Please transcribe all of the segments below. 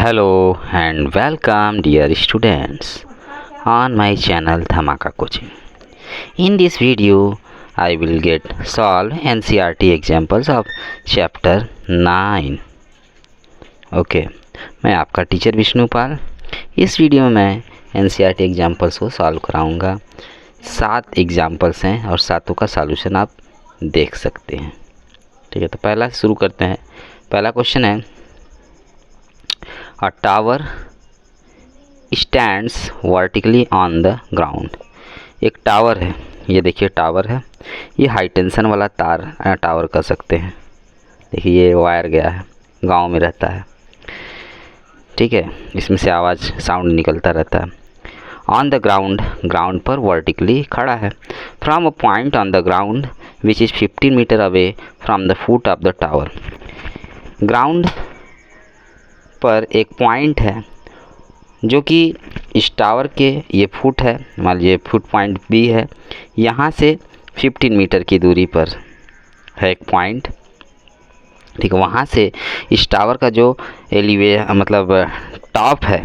Hello and welcome dear students on my channel Dhamaka Coaching. In this video I will get solve NCERT examples of chapter 9. Okay मैं आपका teacher Vishnupal इस video में NCERT examples को solve कराऊंगा। 7 examples हैं और सातों का सॉल्यूशन आप देख सकते हैं। ठीक है, तो पहला शुरू करते हैं। पहला क्वेश्चन है, A tower stands vertically on the ground. एक टावर है, ये देखिए टावर है, ये हाई टेंशन वाला तार टावर कर सकते हैं। देखिए ये वायर गया है, गांव में रहता है। ठीक है, इसमें से आवाज़ साउंड निकलता रहता है। ऑन द ग्राउंड, ग्राउंड पर वर्टिकली खड़ा है। From a point on the ground which is 15 metre away from the foot of the tower. Ground पर एक पॉइंट है जो कि इस टावर के ये फुट है, मान लीजिए फुट पॉइंट बी है, यहाँ से 15 मीटर की दूरी पर है एक पॉइंट। ठीक है, वहाँ से इस टावर का जो मतलब टॉप है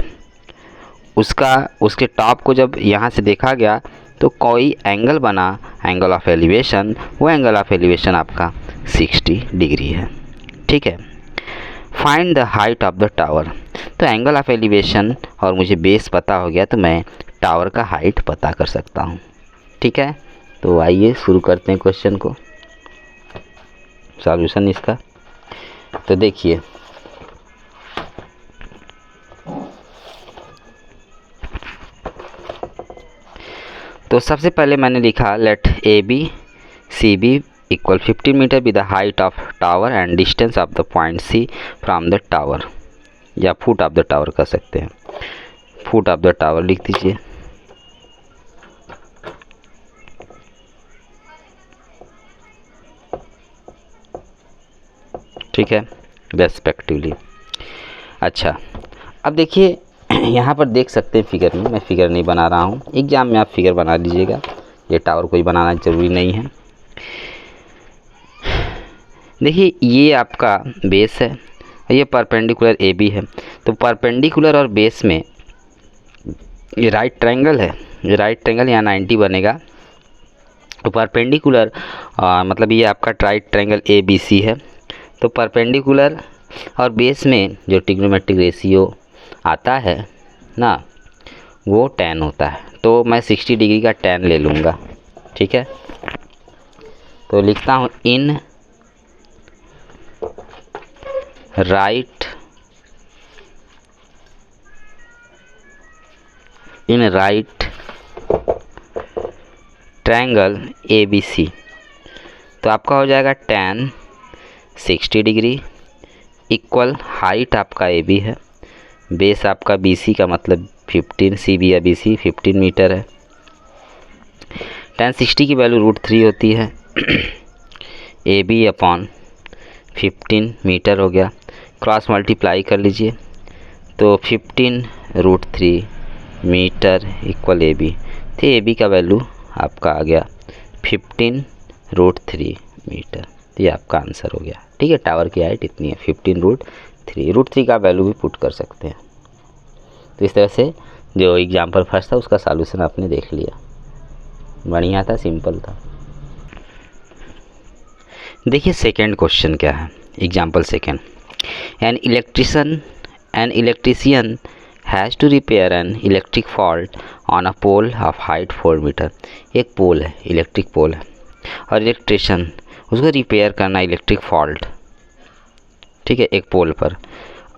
उसके टॉप को जब यहाँ से देखा गया तो कोई एंगल बना, एंगल ऑफ एलिवेशन, वो एंगल ऑफ एलिवेशन आपका 60 डिग्री है। ठीक है, find the height of the tower. तो एंगल ऑफ एलिवेशन और मुझे बेस पता हो गया तो मैं टावर का हाइट पता कर सकता हूँ। ठीक है, तो आइए शुरू करते हैं क्वेश्चन को, सॉल्यूशन इसका। तो देखिए तो सबसे पहले मैंने लिखा let A B C B equal 15 metre with the height of tower and distance of the point C from the tower, या फुट ऑफ द टावर कर सकते हैं। फुट ऑफ द टावर लिख दीजिए। ठीक है, रेस्पेक्टिवली। अच्छा, अब देखिए यहाँ पर देख सकते हैं फिगर में, मैं फिगर नहीं बना रहा हूँ, एग्जाम में आप फिगर बना लीजिएगा, ये टावर कोई बनाना ज़रूरी नहीं है। देखिए ये आपका बेस है, ये परपेंडिकुलर ए बी है, तो परपेंडिकुलर और बेस में ये राइट ट्रायंगल है, ये राइट ट्रायंगल यहाँ 90 बनेगा। तो परपेंडिकुलर मतलब ये आपका right triangle A B C है, तो परपेंडिकुलर और बेस में जो ट्रिग्नोमेट्रिक रेशियो आता है ना, वो 10 होता है। तो मैं 60 डिग्री का 10 ले लूँगा। ठीक है, तो लिखता हूँ in right triangle A B C. तो आपका हो जाएगा 10 60 डिग्री इक्वल हाइट आपका ए बी है, बेस आपका बी सी का मतलब 15, सी बी या बी सी 15 मीटर है। 10 60 की वैल्यू √3 होती है, ए बी अपॉन 15 मीटर हो गया। क्रॉस मल्टीप्लाई कर लीजिए, तो 15 √3 मीटर इक्वल ए बी। तो ए बी का वैल्यू आपका आ गया 15 √3 मीटर। तो ये आपका आंसर हो गया। ठीक है, टावर की हाइट इतनी है 15 √3 का वैल्यू भी पुट कर सकते हैं। तो इस तरह से जो एग्जाम्पल फर्स्ट था उसका सॉल्यूशन आपने देख लिया, बढ़िया था, सिंपल था। देखिए सेकेंड क्वेश्चन क्या है, example second. An electrician has to repair an electric fault on a pole of height 4 metre. एक पोल है, इलेक्ट्रिक पोल है, और इलेक्ट्रीशियन उसको रिपेयर करना इलेक्ट्रिक फॉल्ट। ठीक है, एक पोल पर।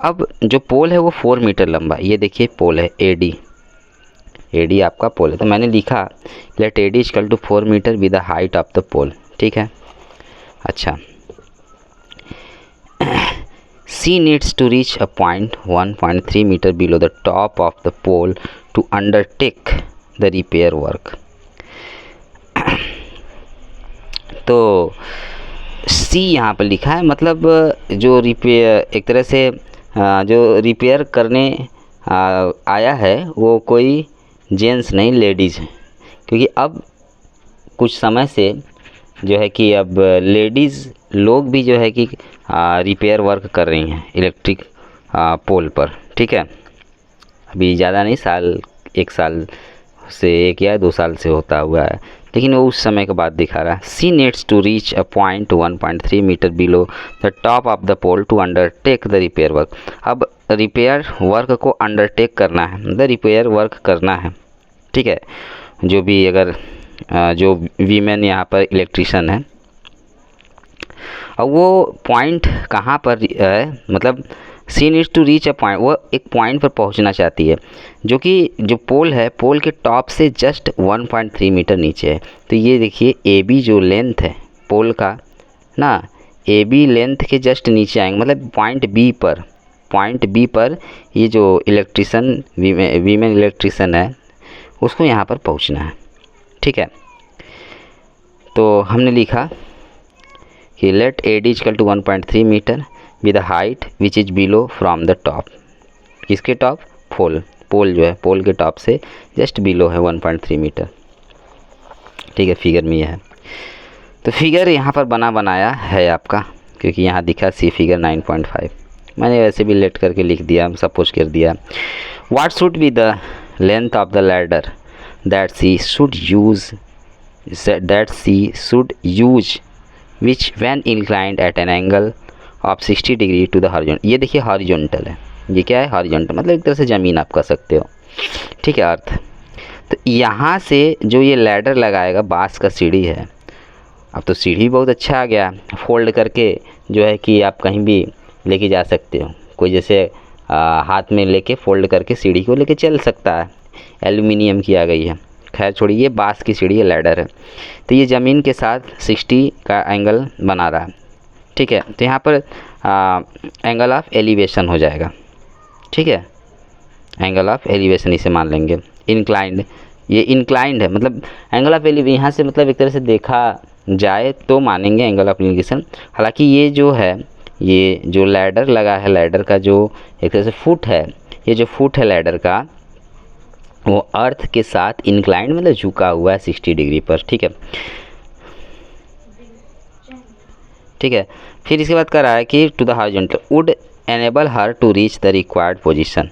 अब जो पोल है वो 4 मीटर लंबा, ये देखिए पोल है एडी आपका पोल है। तो मैंने लिखा let AD equal to 4 metre with the height of the pole. ठीक है, अच्छा, she needs to reach a point 1.3 metre below the top of the pole to undertake the repair work. तो सी यहाँ पर लिखा है, मतलब जो रिपेयर एक तरह से जो रिपेयर करने आया है वो कोई जेंट्स नहीं, लेडीज़ है, क्योंकि अब कुछ समय से जो है कि अब लेडीज़ लोग भी जो है कि रिपेयर वर्क कर रही हैं, इलेक्ट्रिक पोल पर, ठीक है। अभी ज़्यादा नहीं, साल 1 साल से 1 या 2 साल से होता हुआ है, लेकिन वो उस समय के बाद दिखा रहा है। She needs to reach a point 1.3 metre below the top of the pole to undertake the repair work. अब रिपेयर वर्क को अंडरटेक करना है, मतलब रिपेयर वर्क करना है, ठीक है। जो भी अगर जो वीमेन यहाँ पर इलेक्ट्रीशियन है, अब वो पॉइंट कहाँ पर है, मतलब she needs to reach a point, वो एक पॉइंट पर पहुँचना चाहती है जो कि जो पोल है, पोल के टॉप से जस्ट 1.3 मीटर नीचे है। तो ये देखिए ए बी जो लेंथ है पोल का ना, ए बी लेंथ के जस्ट नीचे आएंगे, मतलब पॉइंट बी पर ये जो इलेक्ट्रीशियन वीमेन इलेक्ट्रीशियन है उसको यहाँ पर पहुँचना है, ठीक है। तो हमने लिखा कि let A D equal to 1.3 metre with height which is below from the top. किसके टॉप? पोल जो है पोल के टॉप से जस्ट बिलो है 1.3 मीटर, ठीक है। फिगर में यह है। तो फिगर यहाँ पर बनाया है आपका, क्योंकि यहाँ दिखा सी फिगर 9.5, मैंने वैसे भी लेट करके लिख दिया, सपोज कर दिया। What should be the length of the ladder that she should use which when inclined at an angle of 60 degree to the horizontal. ये देखिए हॉरिजॉन्टल है, ये क्या है? हॉरिजॉन्टल, मतलब एक तरह से ज़मीन आप कह सकते हो, ठीक है, अर्थ। तो यहाँ से जो ये लैडर लगाएगा, बांस का सीढ़ी है। अब तो सीढ़ी बहुत अच्छा आ गया, फोल्ड करके जो है कि आप कहीं भी लेके जा सकते हो। कोई जैसे हाथ में लेके फोल्ड करके सीढ़ी को लेके चल सकता है, एल्यूमिनियम की आ गई है। खैर छोड़िए, ये बांस की सीढ़ी है, लैडर है। तो ये ज़मीन के साथ 60 का एंगल बना रहा है, ठीक है। तो यहाँ पर एंगल ऑफ एलिवेशन हो जाएगा, ठीक है, एंगल ऑफ एलिवेशन इसे मान लेंगे। इंक्लाइंड, ये इंक्लाइंड है, मतलब एंगल ऑफ एलिवेशन यहाँ से मतलब एक तरह से देखा जाए तो मानेंगे एंगल ऑफ एलिवेशन। हालांकि ये जो है, ये जो लैडर लगा है, लैडर का जो एक तरह से फुट है, ये जो फुट है लैडर का, वो अर्थ के साथ इंक्लाइंड मतलब झुका हुआ है 60 डिग्री पर, ठीक है, ठीक है। फिर इसके बाद कह रहा है कि to the horizontal would enable her to reach the required position.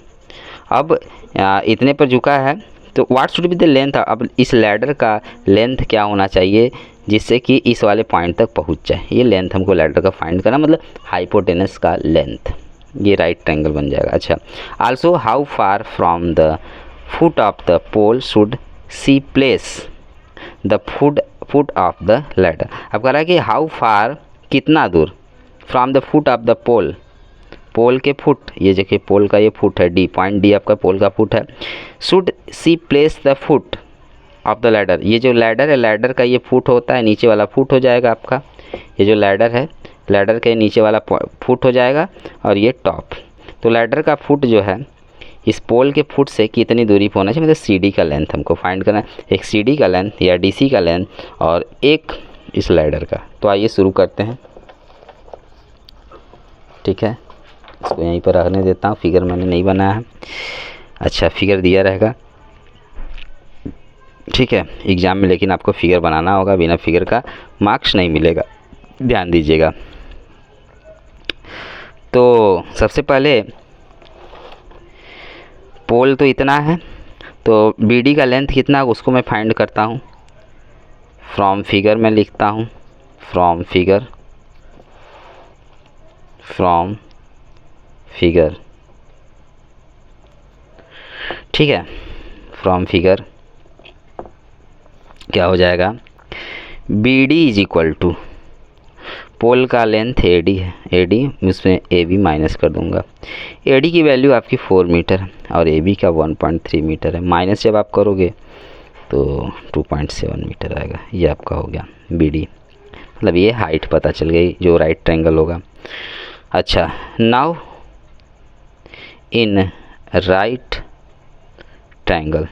अब इतने पर झुका है, तो what should be the length. अब इस लैडर का लेंथ क्या होना चाहिए जिससे कि इस वाले पॉइंट तक पहुंच जाए। ये लेंथ हमको लैडर का फाइंड करना, मतलब हाइपोटेनस का लेंथ, ये राइट ट्रायंगल बन जाएगा। अच्छा, also how far from the foot of the pole should she place the foot of the ladder. अब कह रहा है कि हाउ फार, कितना दूर, from the foot of the pole, pole के फुट, ये देखिए पोल का ये फुट है, डी पॉइंट डी आपका पोल का फुट है। Should she place the foot of the ladder, ये जो लैडर है, लैडर का ये फुट होता है, नीचे वाला फुट हो जाएगा आपका। ये जो लैडर है, लैडर के नीचे वाला फुट हो जाएगा, और ये टॉप। तो लैडर का फुट जो है, इस पोल के फुट से कितनी दूरी पर होना चाहिए, मतलब सीडी का लेंथ हमको फाइंड करना है। एक सीडी का लेंथ या डीसी का लेंथ, और एक इस लैडर का। तो आइए शुरू करते हैं, ठीक है। इसको यहीं पर रखने देता हूँ, फिगर मैंने नहीं बनाया है। अच्छा, फिगर दिया रहेगा, ठीक है, एग्ज़ाम में, लेकिन आपको फिगर बनाना होगा, बिना फिगर का मार्क्स नहीं मिलेगा, ध्यान दीजिएगा। तो सबसे पहले पोल तो इतना है, तो बीडी का लेंथ कितना उसको मैं फाइंड करता हूँ। फ्रॉम फिगर में लिखता हूँ, फ्रॉम फिगर, ठीक है। फ्रॉम फिगर क्या हो जाएगा, B D is equal to, pole का लेंथ ए डी है, ए डी उसमें ए बी माइनस कर दूंगा। ए डी की वैल्यू आपकी 4 मीटर और ए बी का 1.3 मीटर है। माइनस जब आप करोगे तो 2.7 मीटर आएगा। ये आपका हो गया बी डी, मतलब ये हाइट पता चल गई जो राइट ट्रायंगल होगा। अच्छा, now in right triangle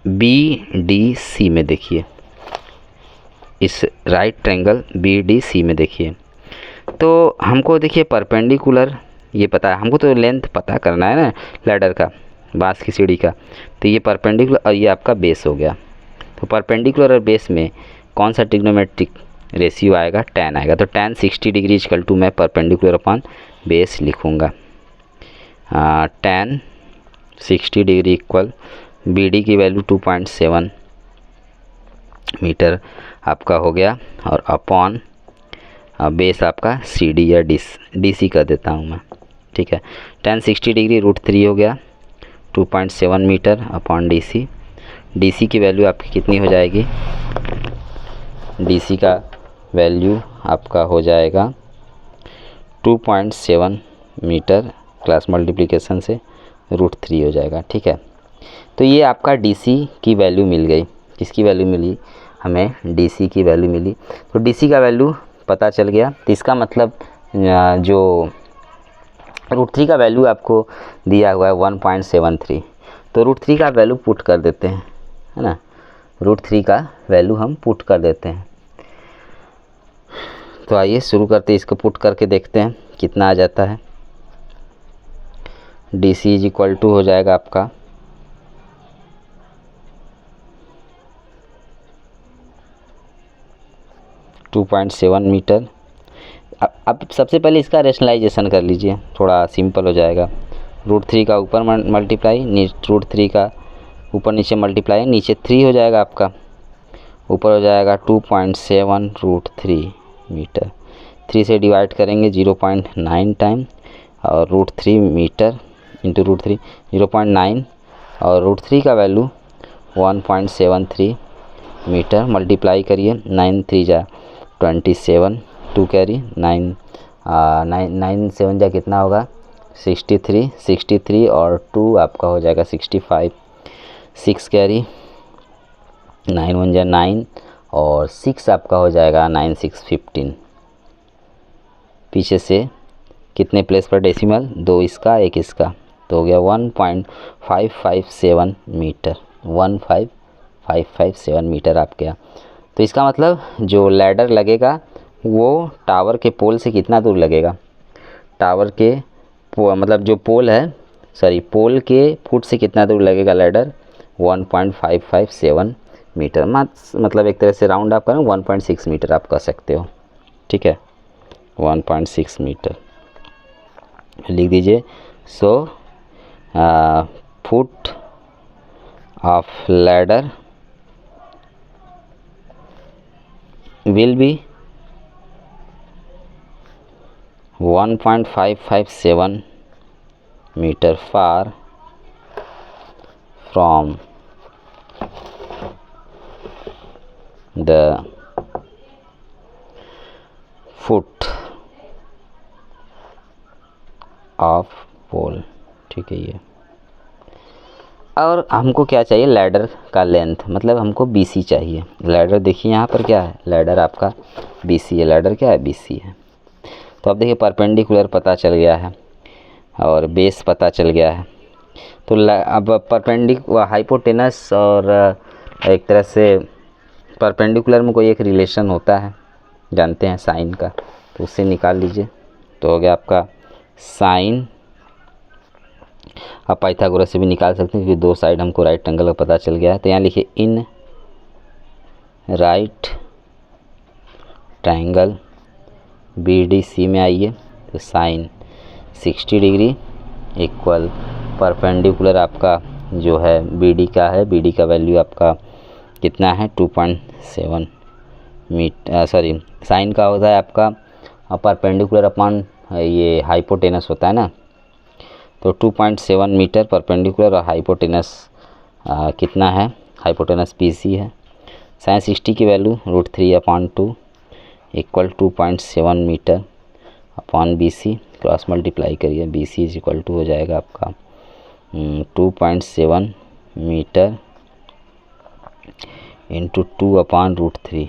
B D C में देखिए, इस right triangle B D C में देखिए, तो हमको देखिए परपेंडिकुलर, ये पता है हमको, तो लेंथ पता करना है ना लैडर का, बांस की सीढ़ी का। तो ये परपेंडिकुलर और ये आपका बेस हो गया। तो परपेंडिकुलर और बेस में कौन सा ट्रिग्नोमेट्रिक रेशियो आएगा tan आएगा। तो tan 60 डिग्री इक्वल टू मैं परपेंडिकुलर अपॉन बेस लिखूँगा। tan 60 डिग्री इक्वल BD की वैल्यू 2.7 मीटर आपका हो गया, और अपॉन बेस आपका CD या DC कर देता हूँ मैं, ठीक है। tan 60 डिग्री √3 हो गया, 2.7 मीटर अपॉन DC की वैल्यू आपकी कितनी हो जाएगी, DC का वैल्यू आपका हो जाएगा 2.7 मीटर, क्लास मल्टीप्लिकेशन से √3 हो जाएगा, ठीक है। तो ये आपका DC की वैल्यू मिल गई। किसकी वैल्यू मिली, हमें DC की वैल्यू मिली। तो DC का वैल्यू पता चल गया। तो इसका मतलब जो √3 का वैल्यू आपको दिया हुआ है 1.73, तो √3 का वैल्यू पुट कर देते हैं, है ना। √3 का वैल्यू हम पुट कर देते हैं। तो आइए शुरू करते हैं, इसको पुट करके देखते हैं कितना आ जाता है। DC इज इक्वल टू हो जाएगा आपका 2.7 मीटर। अब सबसे पहले इसका रेशनलाइजेशन कर लीजिए, थोड़ा सिंपल हो जाएगा। √3 का ऊपर मल्टीप्लाई, √3 का ऊपर नीचे मल्टीप्लाई, नीचे 3 हो जाएगा आपका, ऊपर हो जाएगा 2.7 √3 मीटर। 3 से डिवाइड करेंगे 0.9 टाइम, और √3 मीटर इंटू √3 0.9, और √3 का वैल्यू 1.73 मीटर। मल्टीप्लाई करिए, 9 3 जा 27, 2 कैरी 9 9 7 जा कितना होगा 63 और 2 आपका हो जाएगा 65, 6 कैरी 9 1 जा 9, और 6 आपका हो जाएगा 9 6 15। पीछे से कितने प्लेस पर डेसिमल, 2 इसका 1 इसका, तो हो गया 1.557 मीटर, 1.557 मीटर आपके यहाँ। तो इसका मतलब जो लैडर लगेगा वो टावर के पोल से कितना दूर लगेगा, टावर के मतलब जो पोल है, सॉरी पोल के फुट से कितना दूर लगेगा लैडर, 1.557 मीटर। मतलब एक तरह से राउंड आप करें 1.6 मीटर आप कर सकते हो, ठीक है, 1.6 मीटर लिख दीजिए। So foot of ladder will be 1.557 meter far from the foot of pole, ठीक है। ये और हमको क्या चाहिए, लैडर का लेंथ, मतलब हमको BC चाहिए। लैडर देखिए यहाँ पर क्या है, लैडर आपका BC है, लैडर क्या है BC है। तो अब देखिए परपेंडिकुलर पता चल गया है और बेस पता चल गया है। तो अब हाइपोटेनस और एक तरह से परपेंडिकुलर में कोई एक रिलेशन होता है, जानते हैं साइन का, तो उससे निकाल लीजिए। तो हो गया आपका साइन, आप पाइथागोरस से भी निकाल सकते हैं क्योंकि दो साइड हमको राइट एंगल का पता चल गया है। तो यहाँ लिखिए इन राइट ट्रायंगल BDC में आइए, तो साइन 60 डिग्री इक्वल परपेंडिकुलर आपका जो है BD का है, BD का वैल्यू आपका कितना है 2.7 मीटर, सॉरी साइन का होता है आपका परपेंडिकुलर अपॉन ये हाइपोटेनस होता है ना, तो 2.7 मीटर परपेंडिकुलर, और हाइपोटेनस कितना है, हाइपोटेनस BC है। साइन 60 की value √3/2 equal 2.7 metre upon BC, cross multiply करिए, BC इज इक्वल टू हो जाएगा आपका 2.7 मीटर इंटू 2/√3,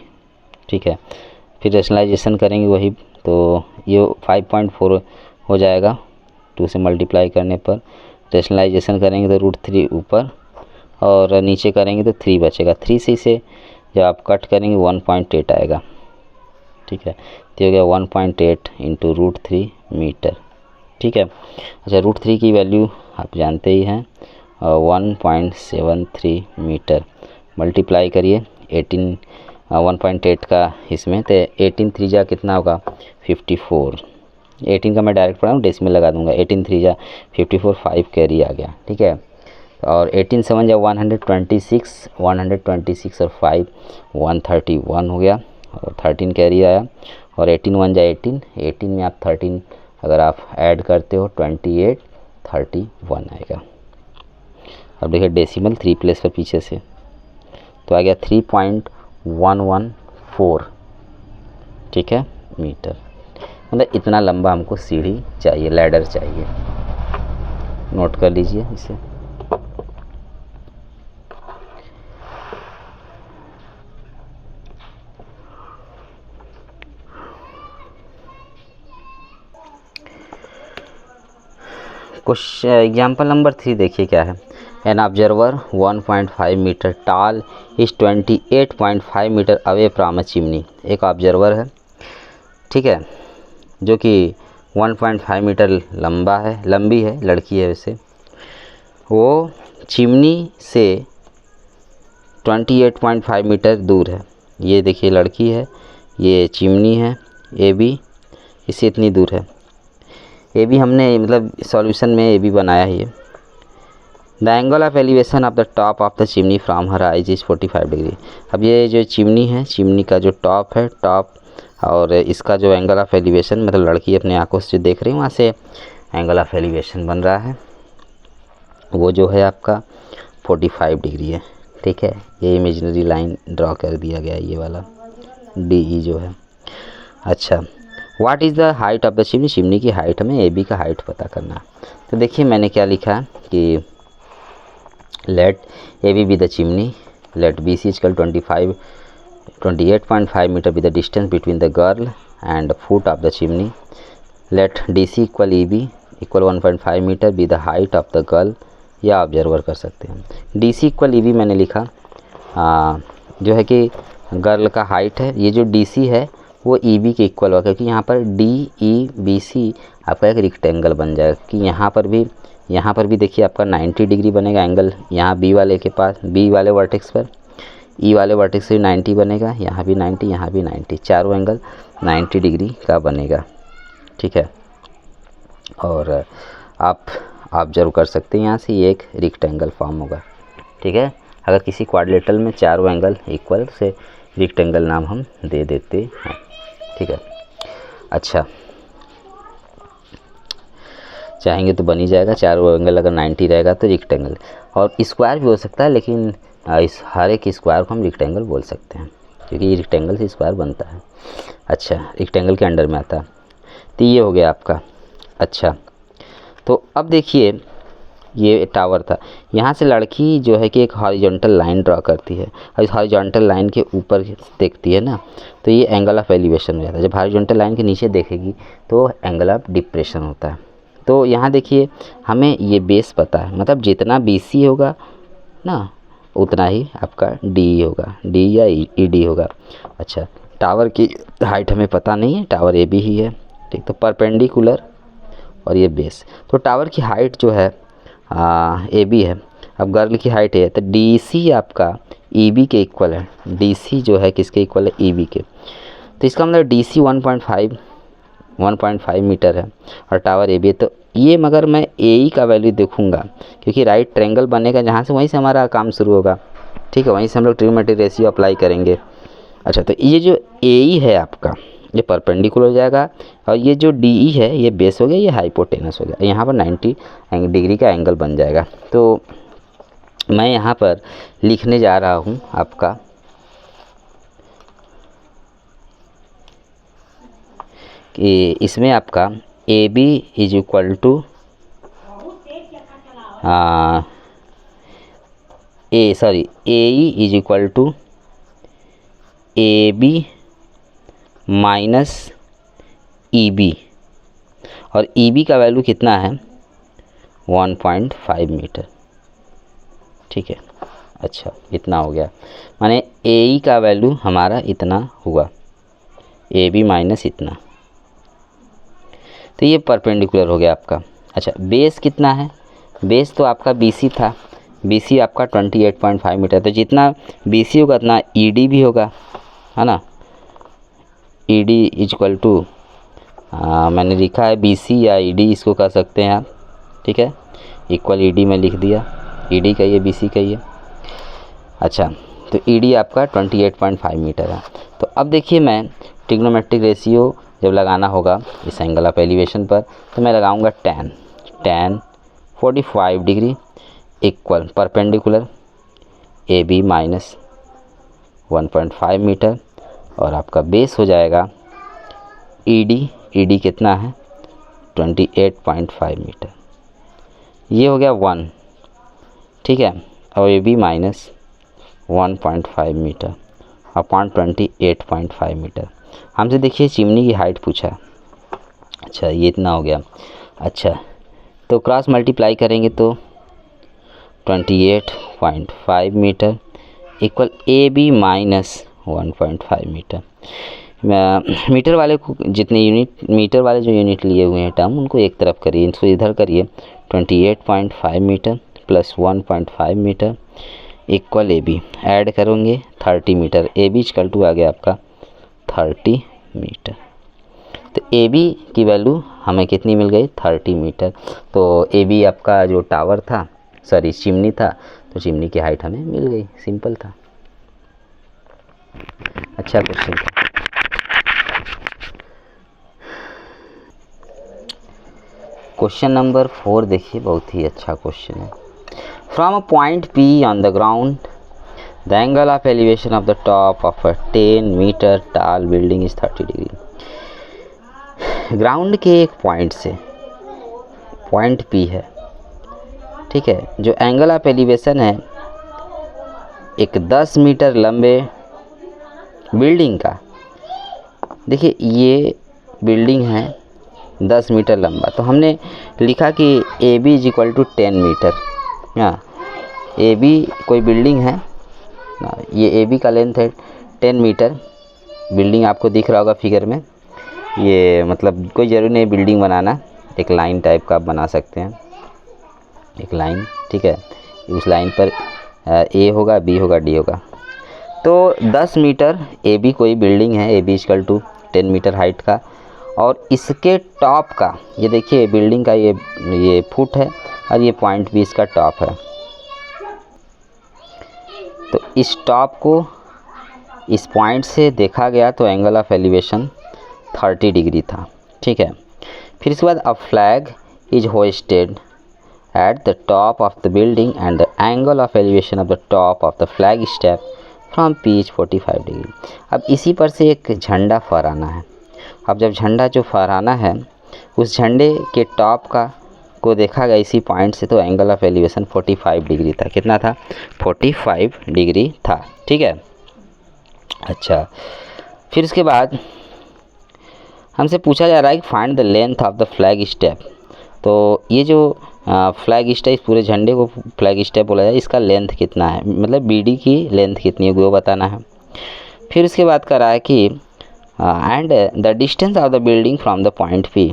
ठीक है। फिर रेशनलाइजेशन करेंगे वही, तो ये 5.4 हो जाएगा 2 से मल्टीप्लाई करने पर। रेशनलाइजेशन करेंगे तो √3 ऊपर और नीचे करेंगे तो 3 बचेगा, 3 से इसे जब आप कट करेंगे 1.8 आएगा, ठीक है। तो हो गया 1.8 इंटू √3 मीटर, ठीक है। अच्छा √3 की वैल्यू आप जानते ही हैं 1.73 मीटर। मल्टीप्लाई करिए 18 1.8 का इसमें, तो 18 3 जा कितना होगा 54। 18 का मैं डायरेक्ट पढ़ा हूँ, डेसिमल लगा दूंगा। 18 3 जा 54, 5 कैरी आ गया, ठीक है। और 18 7 जा 126, 126 और 5 131 हो गया, और 13 कैरी आया। और 18 1 जा 18, 18 में आप 13 अगर आप ऐड करते हो 28 31 आएगा। अब देखिए डेसिमल 3 प्लेस पर पीछे से, तो आ गया 3.114, ठीक है, मीटर। मतलब इतना लंबा हमको सीढ़ी चाहिए, लैडर चाहिए। नोट कर लीजिए इसे। कुछ एग्जाम्पल नंबर 3 देखिए क्या है। An observer 1.5 metre tall is 28.5 metre away from a chimney. एक ऑब्जर्वर है, ठीक है, जो कि 1.5 मीटर लंबी है, लड़की है वैसे। वो चिमनी से 28.5 मीटर दूर है। ये देखिए लड़की है, ये चिमनी है, ए बी, इससे इतनी दूर है। ए बी हमने मतलब सॉल्यूशन में ए बी बनाया है। ये the angle of elevation of the top of the chimney from her eyes is 45 degree. अब ये जो चिमनी है, चिमनी का जो टॉप है, टॉप और इसका जो एंगल ऑफ एलिवेशन, मतलब लड़की अपने आंखों से जो देख रही है वहाँ से एंगल ऑफ एलिवेशन बन रहा है, वो जो है आपका 45 डिग्री है, ठीक है। ये इमेजिनरी लाइन ड्रॉ कर दिया गया है, ये वाला डी ई जो है। अच्छा, what is the height of the chimney. Chimney की हाइट, हमें ए बी का हाइट पता करना है। तो देखिए मैंने क्या लिखा है कि let A B the chimney, let B C equal 28.5 metre be the distance between the girl and foot of the chimney. Let D C equal E B equal 1.5 metre be the height of the girl, या observer कर सकते हैं। D C equal E B मैंने लिखा जो है कि girl का हाइट है। ये जो डी सी है वो ई बी के इक्वल होगा, क्योंकि यहाँ पर डी ई बी सी आपका एक रेक्टेंगल बन जाएगा। कि यहाँ पर भी देखिए आपका 90 डिग्री बनेगा एंगल, यहाँ बी वाले के पास, बी वाले वर्टेक्स पर, ई वाले वर्टेक्स से 90 बनेगा, यहाँ भी 90, यहाँ भी 90, चारों एंगल 90 डिग्री का बनेगा, ठीक है। और आप ऑब्जर्व कर सकते हैं यहाँ से ये एक रेक्टेंगल फॉर्म होगा, ठीक है। अगर किसी क्वाड्रिलेटरल में चारों एंगल इक्वल से रेक्टेंगल नाम हम दे देते हैं, ठीक है। अच्छा, चाहेंगे तो बन ही जाएगा, चारों एंगल अगर 90 रहेगा तो रेक्टेंगल। और स्क्वायर भी हो सकता है, लेकिन इस हर एक स्क्वायर को हम रेक्टेंगल बोल सकते हैं, क्योंकि ये रेक्टेंगल से स्क्वायर बनता है। अच्छा, रेक्टेंगल के अंडर में आता है। तो ये हो गया आपका। अच्छा, तो अब देखिए ये टावर था, यहाँ से लड़की जो है कि एक हॉरिजॉन्टल लाइन ड्रॉ करती है, और इस हॉरिजॉन्टल लाइन के ऊपर देखती है ना, तो ये एंगल ऑफ एलिवेशन हो जाता है। जब हॉरिजॉन्टल लाइन के नीचे देखेगी तो एंगल ऑफ डिप्रेशन होता है। तो यहाँ देखिए हमें ये बेस पता है, मतलब जितना बी सी होगा ना उतना ही आपका डी होगा, डी या ई डी होगा। अच्छा, टावर की हाइट हमें पता नहीं है, टावर ए बी ही है, ठीक। तो परपेंडिकुलर और ये बेस, तो टावर की हाइट जो है ए बी है। अब गर्ल की हाइट है, तो डी सी आपका ई बी के इक्वल है। डी सी जो है किसके इक्वल है, ई बी के। तो इसका मतलब डी सी 1.5 मीटर है और टावर ए बी है। तो ये मगर मैं ए ई का वैल्यू देखूंगा, क्योंकि राइट ट्रायंगल बनेगा जहाँ से, वहीं से हमारा काम शुरू होगा, ठीक है। वहीं से हम लोग ट्रिग्नोमेट्रिक रेशियो अप्लाई करेंगे। अच्छा, तो ये जो ए ई है आपका, ये परपेंडिकुलर हो जाएगा, और ये जो डी ई है ये बेस हो गया, ये हाइपोटेनस हो गया। यहाँ पर 90 डिग्री का एंगल बन जाएगा। तो मैं यहाँ पर लिखने जा रहा हूँ आपका कि इसमें आपका A B is equal to A E is equal to A B minus E B, और ई बी का वैल्यू कितना है 1.5 मीटर, ठीक है। अच्छा, इतना हो गया, माने ए ई का वैल्यू हमारा इतना हुआ, ए बी माइनस इतना, तो ये परपेंडिकुलर हो गया आपका। अच्छा, बेस कितना है, बेस तो आपका बी सी था, बी सी आपका 28.5 मीटर, तो जितना बी सी होगा उतना ई डी भी होगा, है ना। ई डी इजक्वल टू मैंने लिखा है बी सी या ई डी इसको कह सकते हैं आप, ठीक है। इक्वल ई डी में लिख दिया, ई डी का ये बी सी का ये। अच्छा, तो ई डी आपका 28.5 मीटर है। तो अब देखिए मैं ट्रिग्नोमेट्रिक रेशियो जब लगाना होगा इस एंगल ऑफ एलिवेशन पर, तो मैं लगाऊंगा tan 45 degree equal perpendicular A B minus 1.5 metre, और आपका बेस हो जाएगा ई डी कितना है 28.5 मीटर, ये हो गया 1, ठीक है। और A B minus 1.5 metre upon 28.5 metre. हमसे देखिए चिमनी की हाइट पूछा, अच्छा ये इतना हो गया। अच्छा, तो क्रॉस मल्टीप्लाई करेंगे तो 28.5 metre equal A B minus 1.5 metre. Metre वाले को जितने यूनिट, मीटर वाले जो यूनिट लिए हुए हैं टर्म, उनको एक तरफ करिए, इसको इधर करिए। 28.5 metre plus 1.5 metre equal A B, add करेंगे 30 metre. A B equal to आ गया आपका 30 मीटर। तो ए बी की वैल्यू हमें कितनी मिल गई 30 मीटर। तो ए बी आपका जो टावर था, सॉरी चिमनी था, तो चिमनी की हाइट हमें मिल गई, सिंपल था। अच्छा क्वेश्चन था। क्वेश्चन नंबर 4 देखिए, बहुत ही अच्छा क्वेश्चन है। फ्रॉम अ पॉइंट P on the ground the angle of elevation of the top of a 10 metre tall building is 30 degree. Ground के एक पॉइंट से, पॉइंट P है, ठीक है, जो एंगल ऑफ एलिवेशन है एक 10 मीटर लंबे बिल्डिंग का। देखिए ये बिल्डिंग है 10 मीटर लंबा, तो हमने लिखा कि A B is equal to 10 metre. हाँ, ए बी कोई बिल्डिंग है, ये ए बी का लेंथ है 10 मीटर। बिल्डिंग आपको दिख रहा होगा फिगर में, ये मतलब कोई ज़रूरी नहीं बिल्डिंग बनाना, एक लाइन टाइप का आप बना सकते हैं, एक लाइन, ठीक है। उस लाइन पर ए होगा, बी होगा, डी होगा। तो 10 मीटर ए बी कोई बिल्डिंग है, A B equal to 10 metre height का, और इसके टॉप का, ये देखिए बिल्डिंग का ये फुट है और ये पॉइंट भी इसका टॉप है। तो इस टॉप को इस पॉइंट से देखा गया तो एंगल ऑफ एलिवेशन 30 डिग्री था, ठीक है। फिर इसके बाद a flag is hoisted at the top of the building and the angle of elevation of the top of the flag staff from P is 45 degree. अब इसी पर से एक झंडा फहराना है। अब जब झंडा जो फहराना है, उस झंडे के टॉप का को देखा गया इसी पॉइंट से, तो एंगल ऑफ एलिवेशन 45 डिग्री था। कितना था 45 डिग्री था, ठीक है। अच्छा, फिर इसके बाद हमसे पूछा जा रहा है कि find the length of the flag step. तो ये जो फ्लैग स्टेप, इस पूरे झंडे को फ्लैग स्टेप बोला जाए, इसका लेंथ कितना है, मतलब BD की लेंथ कितनी है वो बताना है। फिर उसके बाद कह रहा है कि and the distance of the building from the point P,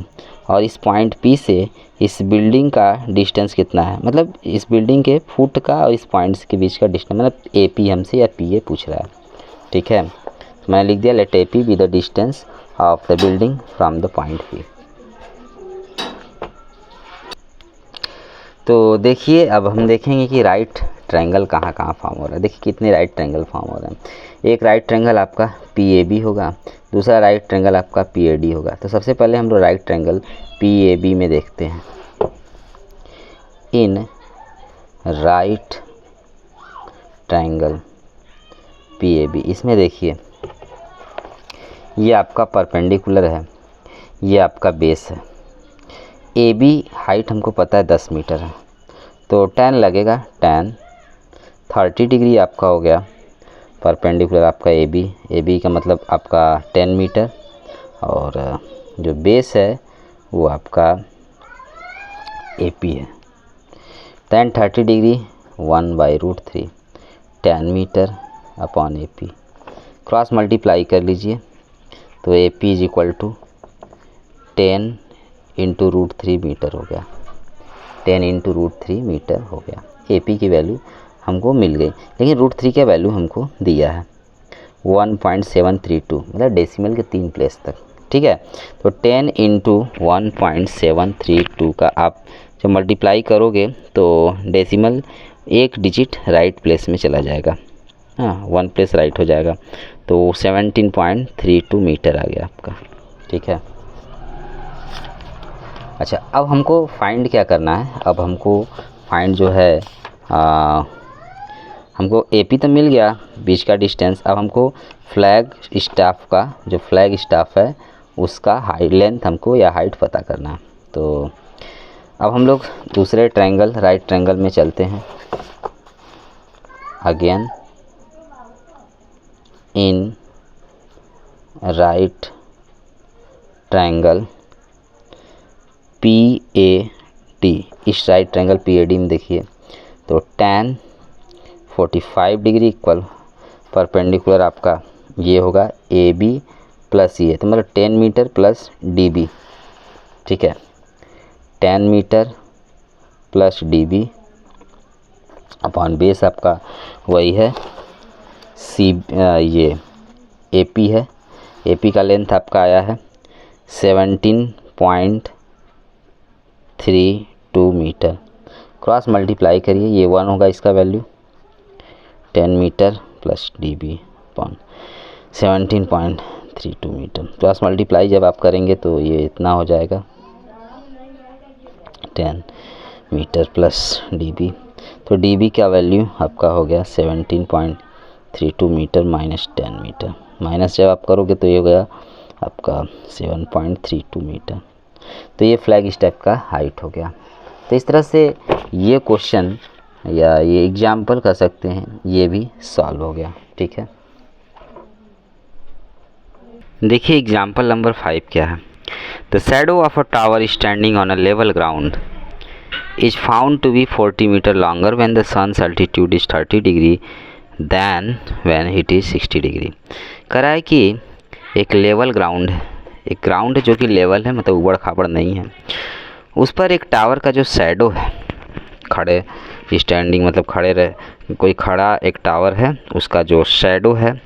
और इस पॉइंट P से इस बिल्डिंग का डिस्टेंस कितना है, मतलब इस बिल्डिंग के फुट का और इस पॉइंट्स के बीच का डिस्टेंस, मतलब AP हमसे या PA पूछ रहा है, ठीक है। तो मैंने लिख दिया let AP be the distance of the building from the point P। तो देखिए अब हम देखेंगे कि राइट ट्रायंगल कहाँ कहाँ फॉर्म हो रहा है। देखिए कितने राइट ट्रायंगल फॉर्म हो रहे हैं। एक राइट ट्रायंगल आपका PAB होगा, दूसरा राइट ट्रायंगल आपका PAD होगा। तो सबसे पहले हम लोग राइट ट्रायंगल PAB में देखते हैं। इन राइट ट्रायंगल PAB, इसमें देखिए ये आपका परपेंडिकुलर है, ये आपका बेस है। AB हाइट हमको पता है 10 मीटर है, तो tan लगेगा, tan 30 डिग्री आपका हो गया। परपेंडिकुलर आपका AB का मतलब आपका 10 मीटर, और जो बेस है वो आपका AP है। tan 30 degree 1/√3 10 metre upon AP। Cross multiply कर लीजिए तो AP is equal to 10 into √3 metre हो गया, 10 इंटू √3 मीटर हो गया। AP की वैल्यू हमको मिल गई, लेकिन √3 का वैल्यू हमको दिया है। 1.732 मतलब डेसिमल के 3 प्लेस तक, ठीक है। तो 10 इंटू 1.732 का आप जब मल्टीप्लाई करोगे तो डेसिमल एक डिजिट राइट प्लेस में चला जाएगा, हाँ 1 प्लेस राइट हो जाएगा, तो 17.32 मीटर आ गया आपका, ठीक है। अच्छा, अब हमको फाइंड क्या करना है, अब हमको फाइंड जो है हमको एपी तो मिल गया बीच का डिस्टेंस, अब हमको फ्लैग स्टाफ का, जो फ्लैग स्टाफ है उसका हाइट लेंथ हमको या हाइट पता करना है। तो अब हम लोग दूसरे ट्रायंगल राइट ट्रायंगल में चलते हैं। Again in right triangle PAD, इस राइट ट्रायंगल PAD में देखिए तो tan 45 डिग्री इक्वल परपेंडिकुलर आपका ये होगा AB प्लस ये, तो मतलब 10 मीटर प्लस DB, ठीक है, 10 metre plus DB upon base आपका वही है ये AP है, AP का लेंथ आपका आया है 17.32 मीटर, क्रॉस मल्टीप्लाई करिए, ये 1 होगा इसका वैल्यू, 10 metre plus DB upon 17.32 metre, cross multiply जब आप करेंगे तो ये इतना हो जाएगा 10 मीटर प्लस DB, तो DB का वैल्यू आपका हो गया 17.32 मीटर माइनस 10 मीटर, माइनस जब आप करोगे तो ये हो गया आपका 7.32 मीटर, तो ये फ्लैग स्टेप का हाइट हो गया। तो इस तरह से ये क्वेश्चन या ये एग्जाम्पल कर सकते हैं, ये भी सॉल्व हो गया, ठीक है। देखिए एग्जाम्पल नंबर 5 क्या है। The shadow of a tower standing on a level ground is found to be 40 meter longer when the sun's altitude is 30 degree than when it is 60 degree। कह रहा है कि एक लेवल ग्राउंड है, एक ground है जो कि लेवल है, मतलब उबड़ खाबड़ नहीं है, उस पर एक टावर का जो शैडो है, खड़े स्टैंडिंग मतलब खड़े रहे कोई खड़ा एक टावर है, उसका जो शैडो है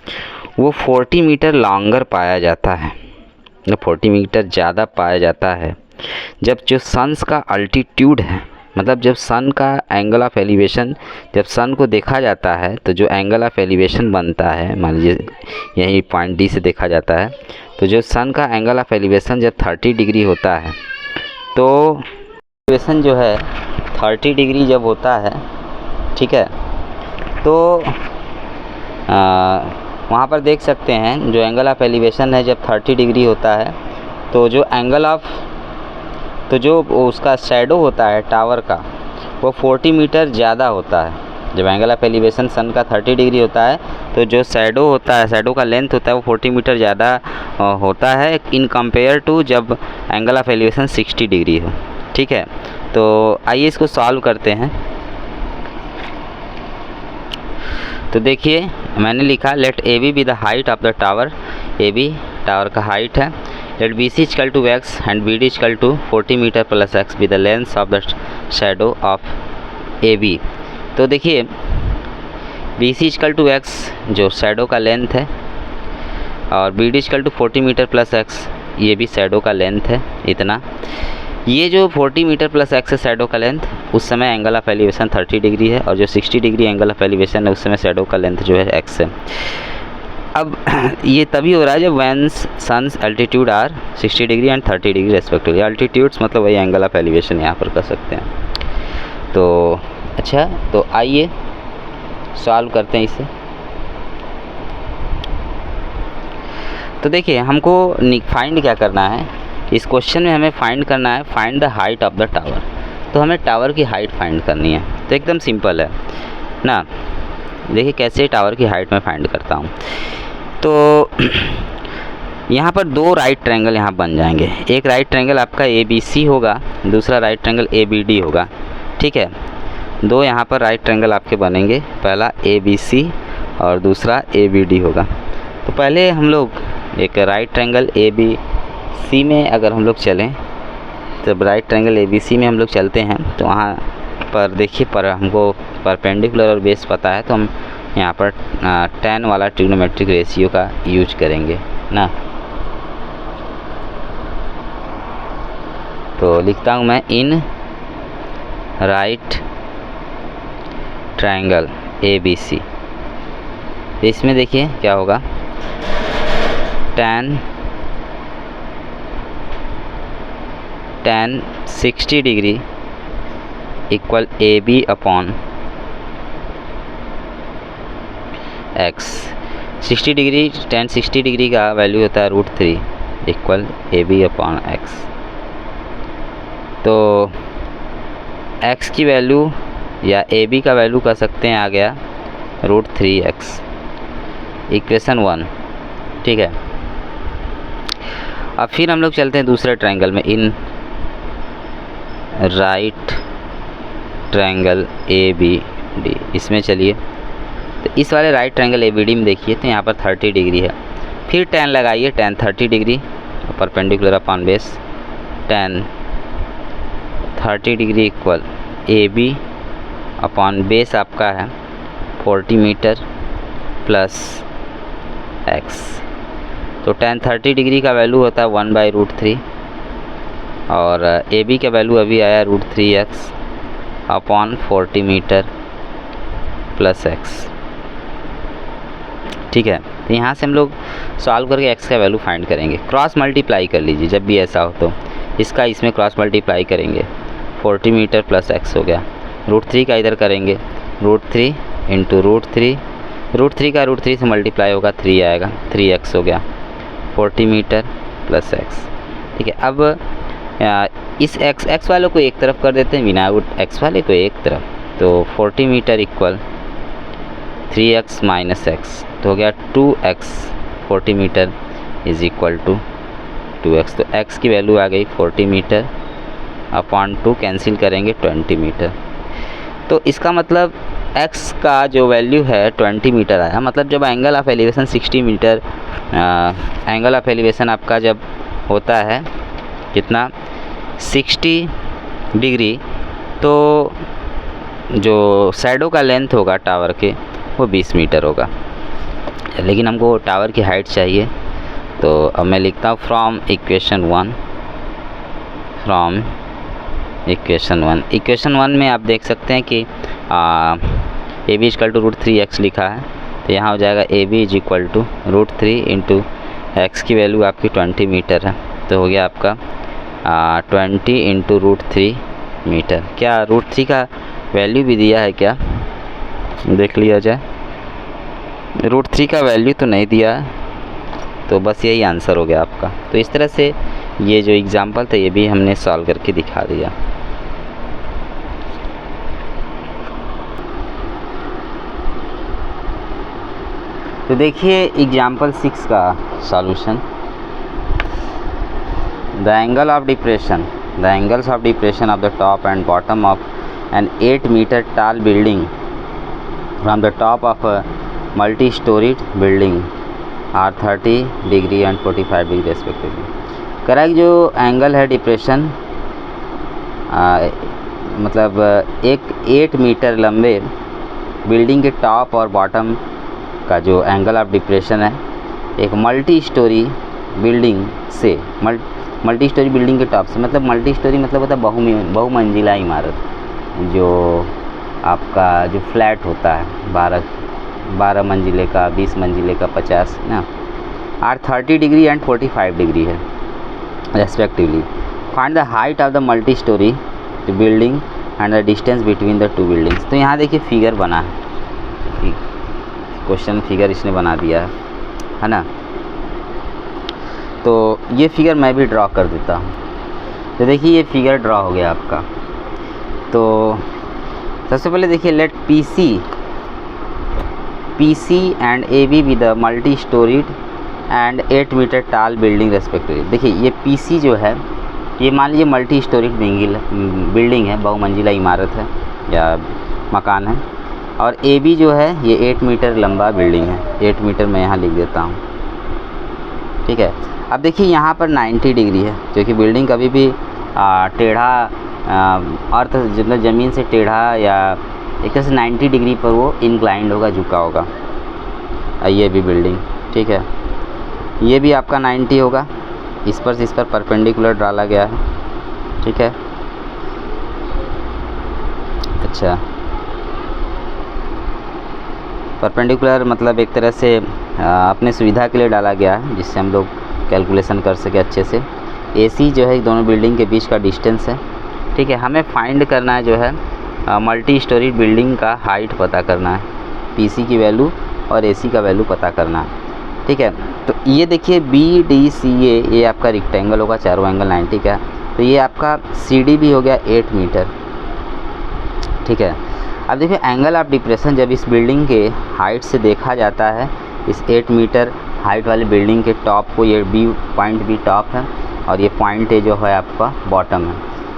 वो 40 मीटर लॉन्गर पाया जाता है, मतलब 40 मीटर ज़्यादा पाया जाता है जब जो सन्स का अल्टीट्यूड है, मतलब जब सन का एंगल ऑफ एलिवेशन, जब सन को देखा जाता है तो जो एंगल ऑफ एलिवेशन बनता है, मान लीजिए यही पॉइंट डी से देखा जाता है, तो जो सन का एंगल ऑफ एलिवेशन जब 30 डिग्री होता है, तो एलिवेशन जो है 30 डिग्री जब होता है, ठीक है, तो वहाँ पर देख सकते हैं जो एंगल ऑफ एलिवेशन है जब 30 डिग्री होता है, तो जो एंगल ऑफ, तो जो उसका शैडो होता है टावर का वो 40 मीटर ज़्यादा होता है। जब एंगल ऑफ एलिवेशन सन का 30 डिग्री होता है तो जो शैडो होता है, शैडो का लेंथ होता है वो 40 मीटर ज़्यादा होता है इन कंपेयर टू जब एंगल ऑफ एलिवेशन 60 डिग्री हो, ठीक है। तो आइए इसको सॉल्व करते हैं। तो देखिए मैंने लिखा let AB be the height of the tower, AB tower का हाइट है, let BC equal to x and BD equal to 40 meter plus x be the length of the shadow of AB। तो देखिए BC equal to x जो shadow का length है और BD equal to 40 metre plus x ये भी shadow का length है इतना। ये जो 40 मीटर प्लस x है शैडो का लेंथ, उस समय एंगल ऑफ एलिवेशन 30 डिग्री है और जो 60 डिग्री एंगल ऑफ एलिवेशन है उस समय शैडो का लेंथ जो है x है। अब ये तभी हो रहा है जब when sun's altitude are 60 degree and 30 degree respectively. Altitudes मतलब वही एंगल ऑफ एलिवेशन यहाँ पर कर सकते हैं। तो अच्छा, तो आइए सॉल्व करते हैं इसे। तो देखिए हमको फाइंड क्या करना है, इस क्वेश्चन में हमें फाइंड करना है find the height of the tower. तो हमें टावर की हाइट फाइंड करनी है, तो एकदम सिंपल है ना। देखिए कैसे टावर की हाइट में फाइंड करता हूँ। तो यहाँ पर दो राइट ट्रायंगल यहाँ बन जाएंगे, एक राइट ट्रायंगल आपका ABC होगा, दूसरा राइट ट्रायंगल ABD होगा, ठीक है। दो यहाँ पर राइट ट्रायंगल आपके बनेंगे, पहला ABC और दूसरा ABD होगा। तो पहले हम लोग एक राइट ट्रायंगल ABC में अगर हम लोग चलें, जब राइट ट्रायंगल ABC में हम लोग चलते हैं तो वहाँ पर देखिए पर हमको परपेंडिकुलर और बेस पता है, तो हम यहाँ पर tan वाला ट्रिग्नोमेट्रिक रेशियो का यूज करेंगे ना। तो लिखता हूँ मैं इन राइट ट्रायंगल ABC। इसमें देखिए क्या होगा, tan 60 degree equal AB upon x। 60 degree tan 60 degree का वैल्यू होता है √3 इक्वल AB अपॉन x। तो x की वैल्यू या AB का वैल्यू कर सकते हैं, आ गया √3x, इक्वेशन 1। ठीक है, अब फिर हम लोग चलते हैं दूसरे ट्रायंगल में, इन राइट ट्रायंगल ABD। इसमें चलिए, तो इस वाले राइट ट्रायंगल ABD में देखिए तो यहाँ पर 30 डिग्री है, फिर tan लगाइए, tan 30 degree perpendicular upon base, tan 30 degree equal AB upon base आपका है 40 मीटर प्लस x। तो tan 30 डिग्री का वैल्यू होता है 1/√3 और AB का वैल्यू अभी आया √3x upon 40 metre plus x। ठीक है, तो यहाँ से हम लोग सॉल्व करके x का वैल्यू फाइंड करेंगे। क्रॉस मल्टीप्लाई कर लीजिए, जब भी ऐसा हो तो इसका इसमें क्रॉस मल्टीप्लाई करेंगे, 40 मीटर प्लस x हो गया, √3 का इधर करेंगे, √3 इंटू √3 का √3 से मल्टीप्लाई होगा 3 आएगा, 3x हो गया, 40 मीटर प्लस x। ठीक है, अब इस x वालों को एक तरफ कर देते हैं, विनाउट x वाले को एक तरफ, तो 40 metre equal 3x minus x, तो हो गया 2x, 40 metre is equal to 2x। तो x की वैल्यू आ गई 40 मीटर अपॉन 2, कैंसिल करेंगे 20 मीटर। तो इसका मतलब x का जो वैल्यू है 20 मीटर आया, मतलब जब angle of elevation 60 metre, angle of elevation आपका जब होता है कितना 60 डिग्री, तो जो शैडो का लेंथ होगा टावर के वो 20 मीटर होगा। लेकिन हमको टावर की हाइट चाहिए, तो अब मैं लिखता हूँ फ्रॉम इक्वेशन 1। इक्वेशन 1 में आप देख सकते हैं कि AB इक्वल टू √3x लिखा है, तो यहाँ हो जाएगा AB is equal to √3 into x की वैल्यू आपकी 20 मीटर है, तो हो गया आपका 20 इंटू √3 मीटर। क्या √3 का वैल्यू भी दिया है क्या, देख लिया जाए। √3 का वैल्यू तो नहीं दिया है, तो बस यही आंसर हो गया आपका। तो इस तरह से ये जो एग्जाम्पल था ये भी हमने सॉल्व करके दिखा दिया। तो देखिए एग्जाम्पल 6 का solution. The angles of depression of the top and bottom of an 8 metre tall building from the top of a multi-storied building are 30 degree and 45 degree respectively. Correct जो एंगल है depression, मतलब एक 8 metre लंबे building के top और bottom का जो angle of depression है एक मल्टी स्टोरी बिल्डिंग से, मल्टी स्टोरी बिल्डिंग के टॉप से, मतलब मल्टी स्टोरी मतलब होता है बहुमंजिला इमारत, जो आपका जो फ्लैट होता है 12 मंजिले का, 20 मंजिले का, 50 ना, आर 30 डिग्री एंड 45 डिग्री है respectively. Find the height of the multi storey building and the distance between the two buildings. तो यहाँ देखिए फिगर बना है, क्वेश्चन फिगर इसने बना दिया है ना। तो ये फिगर मैं भी ड्रॉ कर देता हूँ। तो देखिए ये फिगर ड्रॉ हो गया आपका। तो सबसे पहले देखिए let PC and AB with the multi storied and 8 metre tall building respectively. देखिए ये PC जो है ये मान लीजिए मल्टी स्टोरीड बिल्डिंग है, बहुमंजिला इमारत है या मकान है, और AB जो है ये 8 मीटर लंबा बिल्डिंग है, 8 मीटर मैं यहाँ लिख देता हूँ। ठीक है, अब देखिए यहाँ पर 90 डिग्री है, क्योंकि बिल्डिंग कभी भी टेढ़ा अर्थ मतलब ज़मीन से टेढ़ा या एक तरह से 90 डिग्री पर वो इंक्लाइंड होगा, झुका होगा। ये भी बिल्डिंग, ठीक है, ये भी आपका 90 होगा, इस पर परपेंडिकुलर डाला गया है, ठीक है। अच्छा, परपेंडिकुलर मतलब एक तरह से अपने सुविधा के लिए डाला गया है, जिससे हम लोग कैलकुलेशन कर सके अच्छे से। AC जो है दोनों बिल्डिंग के बीच का डिस्टेंस है, ठीक है। हमें फाइंड करना है जो है मल्टी स्टोरी बिल्डिंग का हाइट पता करना है, PC की वैल्यू और AC का वैल्यू पता करना है, ठीक है। तो ये देखिए BDCA ये आपका रेक्टेंगल होगा, चारों एंगल 90 का, तो ये आपका CD भी हो गया 8 मीटर, ठीक है। अब देखिए एंगल ऑफ डिप्रेशन जब इस बिल्डिंग के हाइट से देखा जाता है, इस 8 मीटर हाइट वाली बिल्डिंग के टॉप को, ये पॉइंट भी टॉप है और ये पॉइंट ए जो है आपका बॉटम है,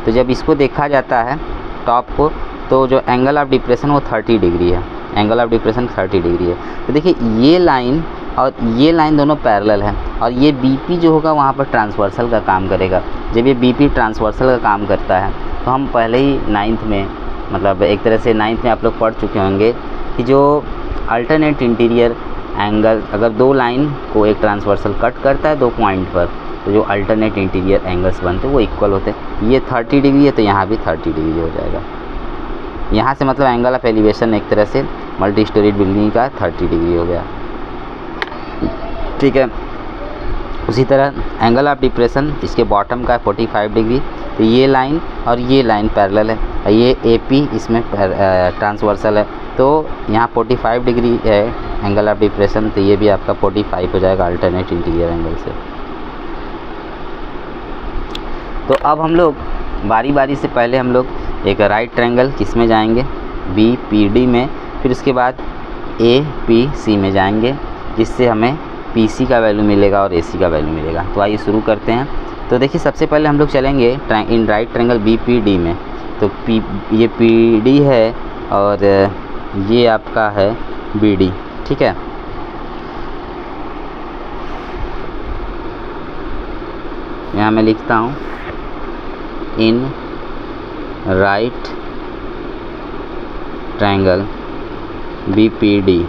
तो जब इसको देखा जाता है टॉप को, तो जो एंगल ऑफ डिप्रेशन वो 30 डिग्री है, एंगल ऑफ डिप्रेशन 30 डिग्री है। तो देखिए ये लाइन और ये लाइन दोनों पैरेलल है, और ये BP जो होगा वहाँ पर ट्रांसवर्सल का काम करेगा। जब ये BP ट्रांसवर्सल का काम करता है, तो हम पहले ही 9th में, मतलब एक तरह से 9th में आप लोग पढ़ चुके होंगे कि जो अल्टरनेट इंटीरियर एंगल, अगर दो लाइन को एक ट्रांसवर्सल कट करता है 2 पॉइंट पर, तो जो अल्टरनेट इंटीरियर एंगल्स बनते हैं वो इक्वल होते हैं। ये 30 डिग्री है तो यहाँ भी 30 डिग्री हो जाएगा। यहाँ से मतलब एंगल ऑफ एलिवेशन एक तरह से मल्टी स्टोरी बिल्डिंग का 30 डिग्री हो गया, ठीक है। उसी तरह एंगल ऑफ डिप्रेशन इसके बॉटम का 45 डिग्री, तो ये लाइन और ये लाइन पैरेलल है, ये AP इसमें ट्रांसवर्सल है, तो यहाँ 45 डिग्री है एंगल ऑफ डिप्रेशन, तो ये भी आपका 45 हो जाएगा अल्टरनेट इंटीरियर एंगल से। तो अब हम लोग बारी बारी से पहले हम लोग एक राइट ट्रायंगल किस में जाएंगे, BPD में, फिर उसके बाद APC में जाएंगे, जिससे हमें PC का वैल्यू मिलेगा और AC का वैल्यू मिलेगा। तो आइए शुरू करते हैं। तो देखिए सबसे पहले हम लोग चलेंगे इन राइट ट्रायंगल BPD में। तो ये PD है और ये आपका है BD, ठीक है। यहाँ मैं लिखता हूँ इन राइट ट्रायंगल BPD,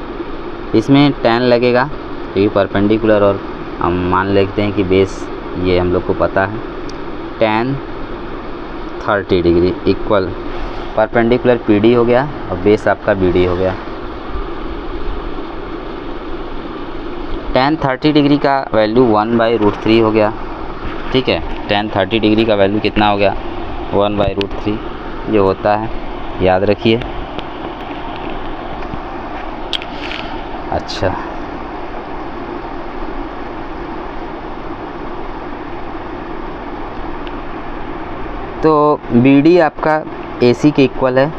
इसमें tan लगेगा क्योंकि परपेंडिकुलर, और हम मान लेते हैं कि बेस ये हम लोग को पता है, tan 30 degree equal perpendicular PD हो गया और बेस आपका BD हो गया। tan 30 डिग्री का वैल्यू 1/√3 हो गया, ठीक है। tan 30 डिग्री का वैल्यू कितना हो गया, 1/√3 ये होता है, याद रखिए। अच्छा, तो BD आपका AC के इक्वल है,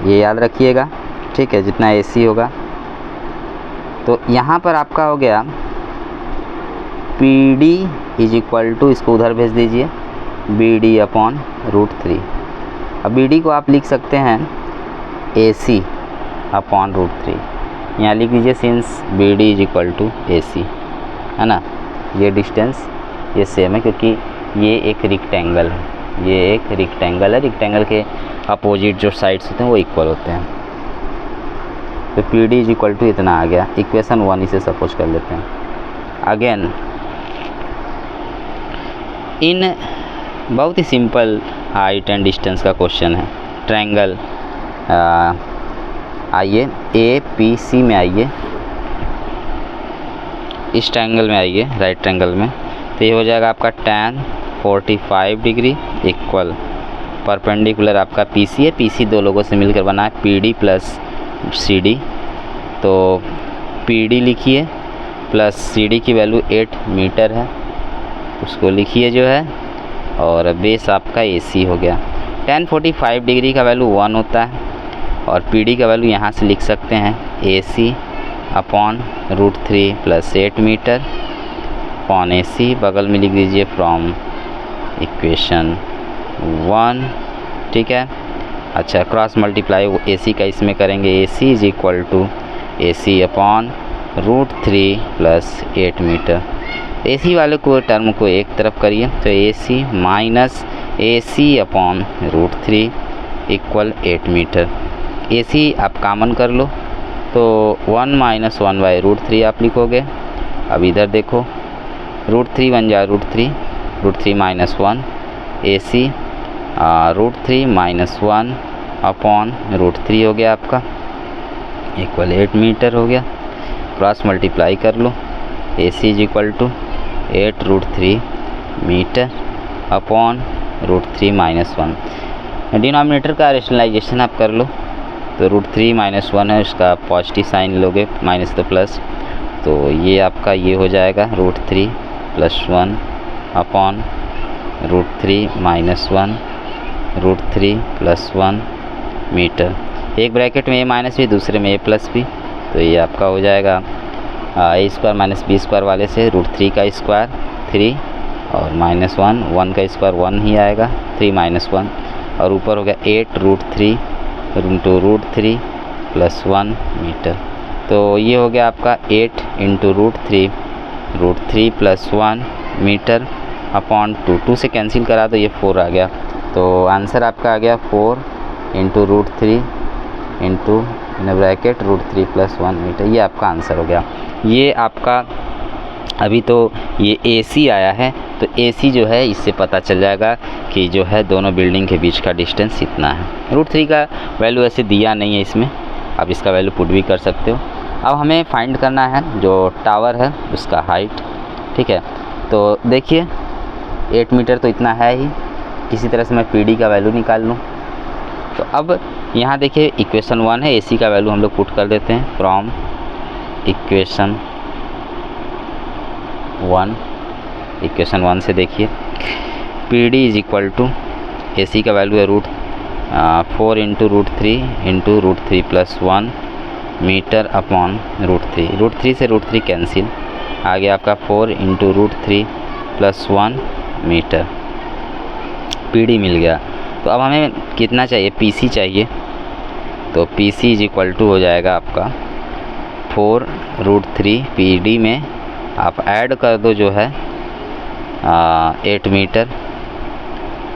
ये याद रखिएगा, ठीक है, जितना AC होगा। तो यहाँ पर आपका हो गया PD इज इक्वल टू, इसको उधर भेज दीजिए, BD/√3। अब BD को आप लिख सकते हैं AC/√3, यहाँ लिख दीजिए since BD is equal to AC, है ना। ये डिस्टेंस ये सेम है क्योंकि ये एक रेक्टेंगल है, ये एक रेक्टेंगल है, रेक्टेंगल के अपोजिट जो साइड्स होते हैं वो इक्वल होते हैं। तो PD इज इक्वल टू इतना आ गया, इक्वेशन 1 इसे सपोज कर लेते हैं। अगेन इन बहुत ही सिंपल हाइट एंड डिस्टेंस का क्वेश्चन है, ट्रायंगल आइए APC में, आइए इस ट्रायंगल में, आइए राइट ट्रायंगल में। तो ये हो जाएगा आपका tan 45 डिग्री इक्वल परपेंडिकुलर आपका PC है, PC दो लोगों से मिलकर बना है PD प्लस CD। तो PD लिखिए प्लस CD की वैल्यू 8 मीटर है, उसको लिखिए जो है, और बेस आपका AC हो गया। tan 45 डिग्री का वैल्यू 1 होता है और PD का वैल्यू यहाँ से लिख सकते हैं AC/√3 plus 8 metre upon AC, बगल में लिख दीजिए फ्रॉम इक्वेशन 1, ठीक है। अच्छा, क्रॉस मल्टीप्लाई AC का इसमें करेंगे, AC is equal to AC/√3 plus 8 metre. AC वाले को टर्म को एक तरफ करिए, तो AC minus AC/√3 equal 8 metre. A C आप कॉमन कर लो तो 1 - 1 बाई √3 आप लिखोगे। अब इधर देखो √3 बन जाए √3 -1 ए सी √3 - 1 अपॉन √3 हो गया आपका इक्वल 8 मीटर हो गया। क्रॉस मल्टीप्लाई कर लो A C is equal to 8 √3 metre upon √3 - 1। Denominator का रेशनलाइजेशन आप कर लो तो √3 - 1 है, उसका पॉजिटिव साइन लोगे माइनस तो प्लस, तो ये आपका ये हो जाएगा √3 + 1 अपॉन √3 - 1 √3 + 1 मीटर। एक ब्रैकेट में ए माइनस भी दूसरे में ए प्लस भी, तो ये आपका हो जाएगा a² - b² वाले से √3 का स्क्वायर 3 और -1 1 का स्क्वायर 1 ही आएगा 3 - 1 और ऊपर हो गया 8 √3 × √3 + 1 मीटर। तो ये हो गया आपका 8 × √3 + 1 मीटर अपॉन 2 से कैंसिल करा तो ये 4 आ गया। तो आंसर आपका आ गया 4 × √3 × ब्रैकेट √3 + 1 मीटर। ये आपका आंसर हो गया। ये आपका अभी तो ये AC आया है, तो AC जो है इससे पता चल जाएगा कि जो है दोनों बिल्डिंग के बीच का डिस्टेंस इतना है। √3 का वैल्यू ऐसे दिया नहीं है इसमें, आप इसका वैल्यू पुट भी कर सकते हो। अब हमें फाइंड करना है जो टावर है उसका हाइट, ठीक है। तो देखिए 8 मीटर तो इतना है ही, किसी तरह से मैं PD का वैल्यू निकाल लूँ। तो अब यहाँ देखिए इक्वेशन 1 है, AC का वैल्यू हम लोग पुट कर देते हैं फ्रॉम इक्वेशन 1 से देखिए PD is equal to AC का वैल्यू है 4 × √3 × √3 + 1 मीटर अपॉन √3 से √3 कैंसिल, आ गया आपका 4 × √3 + 1 मीटर। PD मिल गया। तो अब हमें कितना चाहिए, PC चाहिए, तो PC इज इक्वल टू हो जाएगा आपका 4 √3 PD में आप ऐड कर दो जो है 8 मीटर,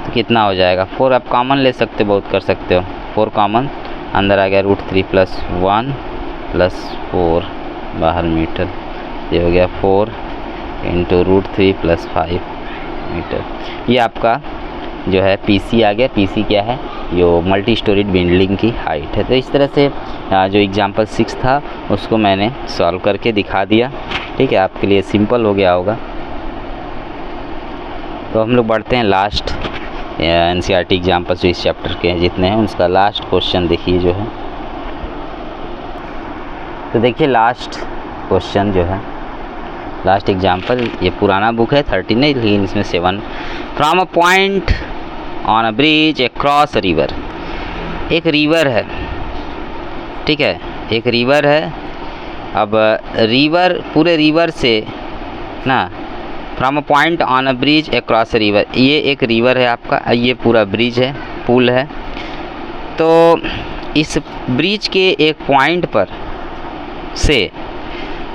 तो कितना हो जाएगा 4 आप कॉमन ले सकते हो, बहुत कर सकते हो 4 कॉमन, अंदर आ गया √3 + 1 + 4 बाहर मीटर, ये हो गया 4 × √3 + 5 मीटर। ये आपका जो है PC आ गया। PC क्या है, जो मल्टी स्टोरीड बिल्डिंग की हाइट है। तो इस तरह से जो एग्जांपल 6 था उसको मैंने सॉल्व करके दिखा दिया, ठीक है, आपके लिए सिंपल हो गया होगा। तो हम लोग बढ़ते हैं लास्ट NCERT एग्जाम्पल जो इस चैप्टर के जितने हैं उसका लास्ट क्वेश्चन देखिए जो है। तो देखिए लास्ट क्वेश्चन जो है, लास्ट एग्जाम्पल, ये पुराना बुक है 13 नहीं, लेकिन इसमें 7। From a point on a bridge across river, एक रिवर है, ठीक है, एक रिवर है। अब रिवर, पूरे रिवर से ना, from a point on a bridge across river, ये एक रिवर है आपका, ये पूरा ब्रिज है, पुल है। तो इस ब्रिज के एक पॉइंट पर से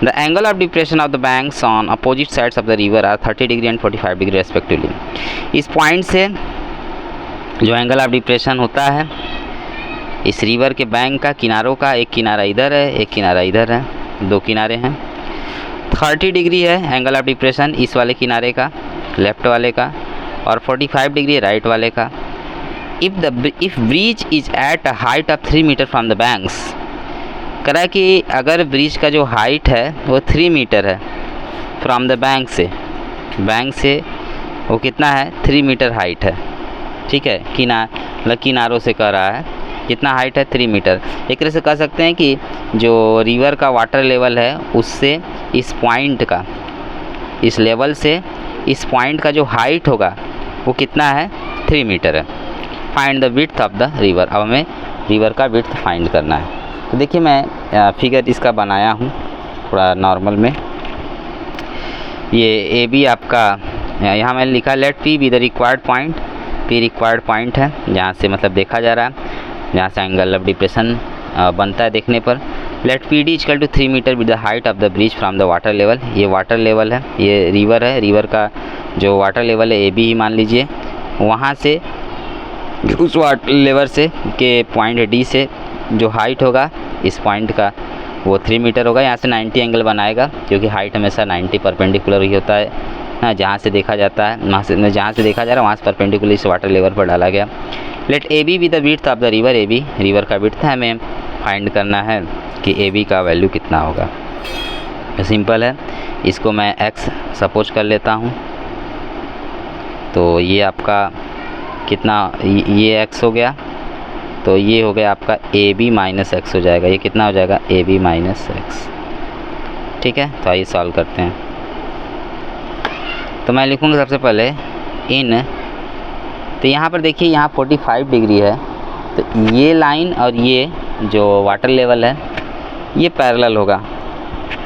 the angle of depression of the banks on opposite sides of the river are 30 degree and 45 degree respectively. इस पॉइंट से जो एंगल ऑफ डिप्रेशन होता है इस रिवर के बैंक का, किनारों का, एक किनारा इधर है, एक किनारा इधर है, 2 किनारे हैं। 30 डिग्री है एंगल ऑफ डिप्रेशन इस वाले किनारे का, लेफ्ट वाले का, और 45 डिग्री राइट वाले का। If bridge is at a height of 3 metre from the banks, कह रहा है कि अगर ब्रिज का जो हाइट है वो 3 मीटर है फ्रॉम द बैंक से वो कितना है 3 मीटर हाइट है, ठीक है, किनारों से कह रहा है कितना हाइट है 3 मीटर। एक तरह से कह सकते हैं कि जो रिवर का वाटर लेवल है उससे इस पॉइंट का, इस लेवल से इस पॉइंट का जो हाइट होगा वो कितना है 3 मीटर है। Find the width of the river, अब हमें रिवर का विड्थ फाइंड करना है। तो देखिए मैं फिगर इसका बनाया हूँ थोड़ा नॉर्मल में। ये AB आपका, यहाँ मैंने लिखा let P be the required point, P required point है जहाँ से मतलब देखा जा रहा है, जहाँ से एंगल ऑफ डिप्रेशन बनता है देखने पर। Let PD equal to 3 metre with the height of the bridge from the water level, ये वाटर लेवल है, ये रिवर है, रिवर का जो वाटर लेवल है AB ही मान लीजिए, वहाँ से उस वाटर लेवल से के पॉइंट D से जो हाइट होगा इस पॉइंट का वो 3 मीटर होगा। यहाँ से 90 एंगल बनाएगा क्योंकि हाइट हमेशा 90 परपेंडिकुलर ही होता है ना, जहाँ से देखा जाता है वहाँ से, जहाँ से देखा जा रहा है वहाँ से परपेंडिकुलर इस वाटर लेवल पर डाला गया। Let A B be the width of the river, A B river का विड्थ है, हमें फाइंड करना है कि ए बी का वैल्यू कितना होगा। सिंपल है, इसको मैं x सपोज कर लेता हूँ। तो ये आपका कितना, ये x हो गया, तो ये हो गया आपका ए बी माइनस एक्स हो जाएगा। ये कितना हो जाएगा, ए बी माइनस एक्स। ठीक है, तो आइए सॉल्व करते हैं। तो मैं लिखूँगा सबसे पहले इन, तो यहाँ पर देखिए यहाँ 45 डिग्री है, तो ये लाइन और ये जो वाटर लेवल है ये पैरेलल होगा।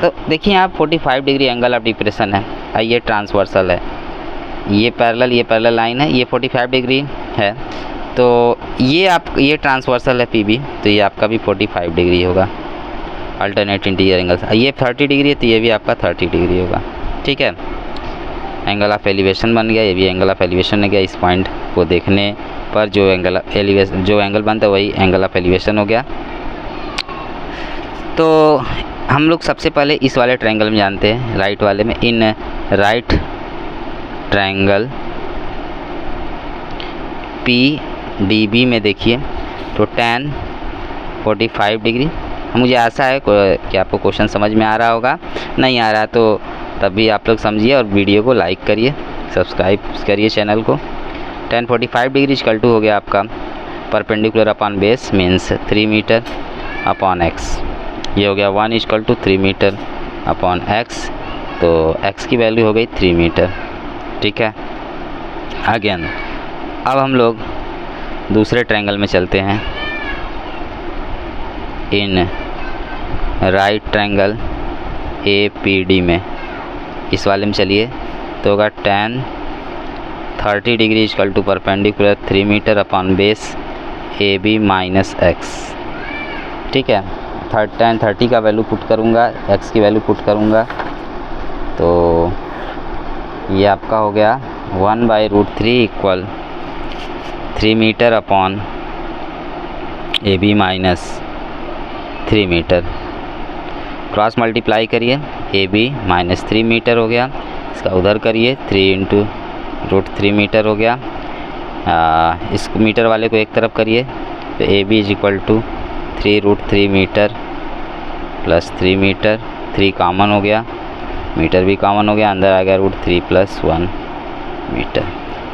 तो देखिए यहाँ 45 डिग्री एंगल ऑफ डिप्रेशन है और ये ट्रांसवर्सल है, ये पैरेलल लाइन है, ये 45 डिग्री है। तो ये ट्रांसवर्सल है पी बी, तो ये आपका भी 45 डिग्री होगा अल्टरनेट इंटीरियर एंगल। ये 30 डिग्री है तो ये भी आपका 30 डिग्री होगा। ठीक है, एंगल ऑफ एलिवेशन बन गया, ये भी एंगल ऑफ एलिवेशन हो गया। इस पॉइंट को देखने पर जो एंगल बनता है वही एंगल ऑफ एलिवेशन हो गया। तो हम लोग सबसे पहले इस वाले ट्रायंगल में जानते हैं, राइट वाले में, in right triangle P D B में देखिए तो tan 45 डिग्री। मुझे आशा है कि आपको क्वेश्चन समझ में आ रहा होगा, नहीं आ रहा तो तभी आप लोग समझिए और वीडियो को लाइक करिए, सब्सक्राइब करिए चैनल को। tan 45 डिग्री इक्वल टू हो गया आपका perpendicular upon base means 3 metre upon x। ये हो गया 1 equal to 3 metre upon x, तो x की वैल्यू हो गई 3 मीटर। ठीक है, अगेन अब हम लोग दूसरे ट्रायंगल में चलते हैं। In right triangle A P D में, इस वाले में चलिए तो होगा tan 30 degree equal to perpendicular 3 metre upon base A B minus x. ठीक है, tan 30 का वैल्यू पुट करूँगा, x की वैल्यू पुट करूँगा, तो ये आपका हो गया 1/√3 equal 3 metre upon A B minus 3 metre. Cross multiply करिए, ए बी माइनस 3 मीटर हो गया, इसका उधर करिए 3 × √3 मीटर हो गया। इस मीटर वाले को एक तरफ करिए तो A B is equal to 3√3 metre plus 3 metre, 3 common हो गया, मीटर भी कॉमन हो गया, अंदर आ गया √3 + 1 मीटर।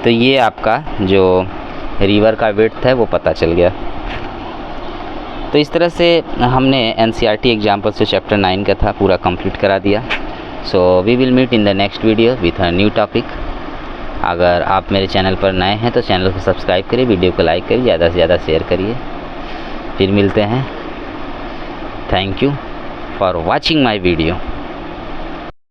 तो ये आपका जो रिवर का विड्थ है वो पता चल गया। तो इस तरह से हमने NCERT एग्जाम्पल से चैप्टर 9 का था पूरा कंप्लीट करा दिया। So we will meet in the next video with a new topic. अगर आप मेरे चैनल पर नए हैं तो चैनल को सब्सक्राइब करिए, वीडियो को लाइक करिए, ज़्यादा से ज़्यादा शेयर करिए। फिर मिलते हैं। Thank you for watching my video.